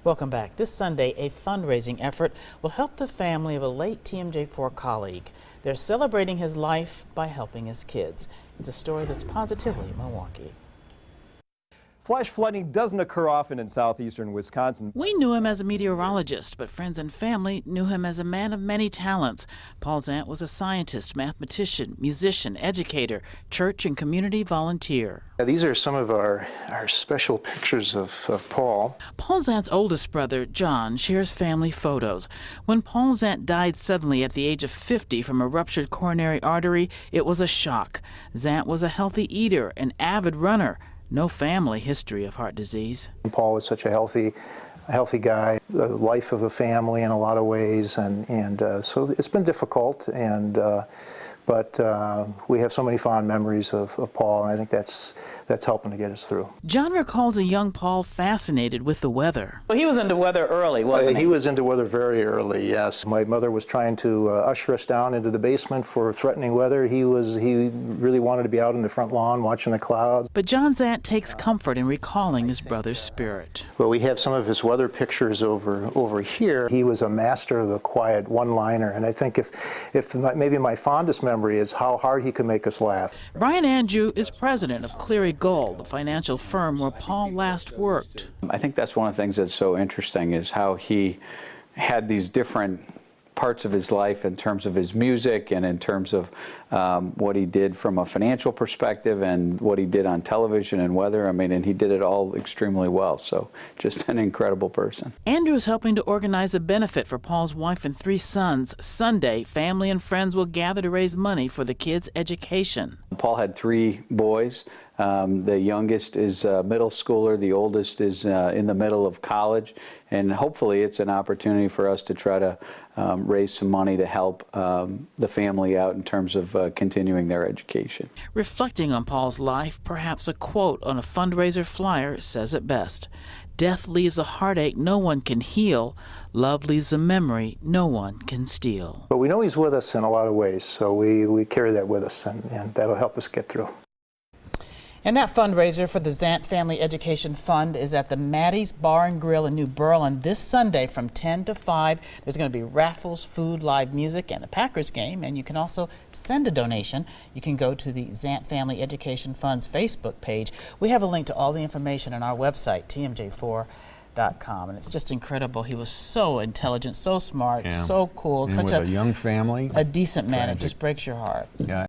Welcome back. This Sunday, a fundraising effort will help the family of a late TMJ4 colleague. They're celebrating his life by helping his kids. It's a story that's positively Milwaukee. Flash flooding doesn't occur often in southeastern Wisconsin. We knew him as a meteorologist, but friends and family knew him as a man of many talents. Paul Zant was a scientist, mathematician, musician, educator, church and community volunteer. These are some of our special pictures of Paul. Paul Zant's oldest brother, John, shares family photos. When Paul Zant died suddenly at the age of 50 from a ruptured coronary artery, it was a shock. Zant was a healthy eater, an avid runner. No family history of heart disease. Paul was such a healthy guy, the life of a family in a lot of ways, and so it's been difficult, but we have so many fond memories of Paul, and I think that's helping to get us through. John recalls a young Paul fascinated with the weather. Well, he was into weather early, wasn't he? He was into weather very early, yes. My mother was trying to usher us down into the basement for threatening weather. He really wanted to be out in the front lawn watching the clouds. But John Zant takes comfort in recalling his brother's spirit. Well, we have some of his weather pictures over here. He was a master of the quiet one-liner, and I think if maybe my fondest memory is how hard he could make us laugh. Brian Andrew is president of Cleary Gold, the financial firm where Paul last worked. I think that's one of the things that's so interesting is how he had these different parts of his life in terms of his music and in terms of what he did from a financial perspective and what he did on television and weather. I mean, and he did it all extremely well. So just an incredible person. Andrew is helping to organize a benefit for Paul's wife and 3 sons. Sunday, family and friends will gather to raise money for the kids' education. Paul had 3 boys. The youngest is a middle schooler, the oldest is in the middle of college, and hopefully it's an opportunity for us to try to raise some money to help the family out in terms of continuing their education. Reflecting on Paul's life, perhaps a quote on a fundraiser flyer says it best. Death leaves a heartache no one can heal. Love leaves a memory no one can steal. But we know he's with us in a lot of ways, so we carry that with us, and that'll help us get through. And that fundraiser for the Zant Family Education Fund is at the Maddie's Bar and Grill in New Berlin this Sunday from 10 to 5. There's going to be raffles, food, live music, and the Packers game. And you can also send a donation. You can go to the Zant Family Education Fund's Facebook page. We have a link to all the information on our website, TMJ4.com. And it's just incredible. He was so intelligent, so smart, so cool. And such with a young family. A decent man. Tragic. It just breaks your heart. Yeah.